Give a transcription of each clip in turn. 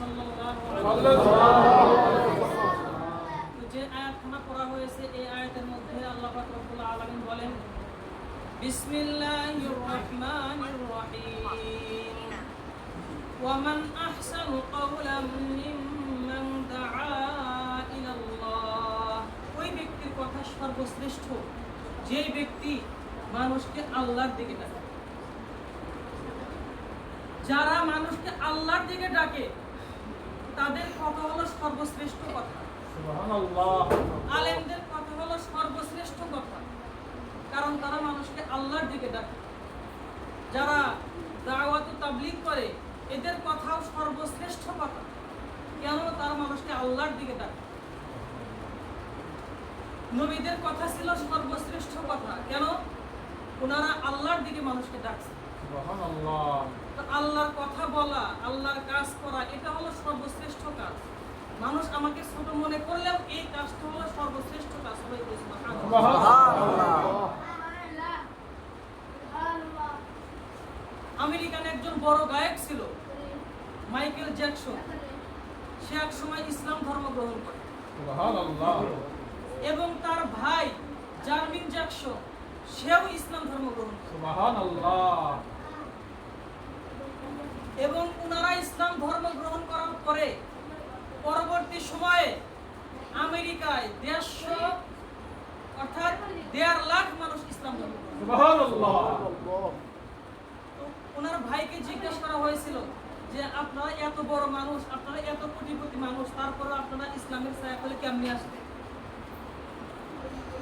সাল্লাল্লাহু আলাইহি ওয়াসাল্লাম। যে আয়াতখানা পড়া হয়েছে এই আয়াতের মধ্যে আল্লাহ পাক রব্বুল আলামিন বলেন বিসমিল্লাহির রহমানির রহিম ওয়া মান আহসানু ক্বাওলাম মিম্মান দাআ ইলাল্লাহ। ওই ব্যক্তির কথা সর্বশ্রেষ্ঠ যেই ব্যক্তি মানুষকে আল্লাহর দিকে ডাকে। যারা মানুষকে আল্লাহর দিকে ডাকে তাদের কথা হলো সর্বশ্রেষ্ঠ কথা। সুবহানাল্লাহ। আলেমদের কথা হলো সর্বশ্রেষ্ঠ কথা, কারণ তারা মানুষকে আল্লাহর দিকে ডাকে। যারা দাওয়াত ও তাবলীগ করে এদের কথাও সর্বশ্রেষ্ঠ কথা, কেন তারা মানুষকে আল্লাহর দিকে ডাকে। নবীদের কথা ছিল সর্বশ্রেষ্ঠ কথা, কেন ওনারা আল্লাহর দিকে মানুষকে ডাকছে। সুবহানাল্লাহ। তো আল্লাহর কথা বলা, আল্লাহর কাজ করা, এটা হলো সর্বশ্রেষ্ঠ কাজ। মানুষ আমাকে ছোট মনে করলেও এই কাজটা হলো সর্বশ্রেষ্ঠ কাজ। সবাই বলে সুবহানাল্লাহ। আমেরিকান একজন বড় গায়ক ছিল মাইকেল জ্যাকসন। সে এক সময় ইসলাম ধর্ম গ্রহণ করে। সুবহানাল্লাহ। এবং তার ভাই জার্মিন জ্যাকসন সেও ইসলাম ধর্ম গ্রহণ করে। সুবহানাল্লাহ। এবং ওনারা ইসলাম ধর্ম গ্রহণ করার পরে পরবর্তী সময়ে আমেরিকায় 150 অর্থাৎ 1.5 লাখ মানুষ ইসলাম ধর্ম গ্রহণ করে। সুবহানাল্লাহ। তো ওনার ভাইকে জিজ্ঞাসা করা হয়েছিল যে আপনারা এত বড় মানুষ, আপনারা এত কোটিপতি মানুষ, তারপরে আপনারা ইসলামের ছায়াতলে কেমনে আসবে?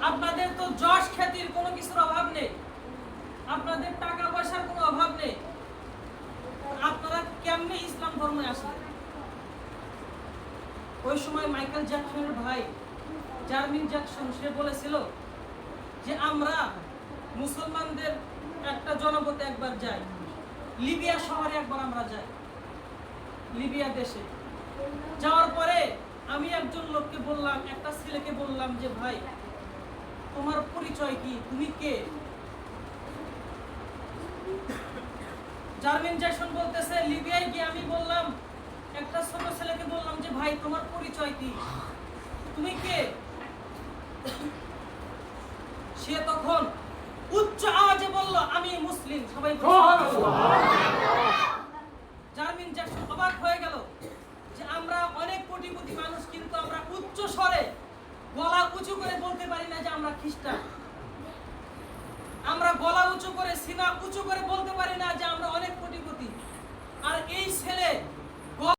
আপনাদের তো যশ খ্যাতির কোনো কিছুর অভাব নেই, আপনাদের টাকা পয়সার কোনো অভাব নেই, আপনারা কেমনে ইসলাম ধর্মে আসলেন? ওই সময় মাইকেল জ্যাকসনের ভাই জার্মিন জ্যাকসন সে বলেছিল যে আমরা মুসলমানদের একটা জনপদে একবার যাই, লিবিয়া শহরে একবার আমরা যাই, লিবিয়া দেশে যাওয়ার পরে আমি একজন লোককে বললাম, একটা ছেলেকে বললাম যে ভাই তোমার পরিচয় কি, তুমি কে? জার্মিন জ্যাকসন বলতেছে লিবিয়ায় গিয়ে আমি বললাম, একটা ছোট ছেলেকে বললাম যে ভাই তোমার পরিচয় কি, তুমি কে? সে তখন উচ্চ আওয়াজে বলল আমি মুসলিম। সবাই জার্মিন জ্যাকসন অবাক হয়ে গেল যে আমরা অনেক কোটিপতি মানুষ, কিন্তু আমরা উচ্চ স্বরে গলা উঁচু করে বলতে পারি না যে আমরা খ্রিস্টান। আমরা গলা উঁচু করে, সিনা উঁচু করে বলতে পারি না যে আমরা অনেক কোটিপতি। আর এই ছেলে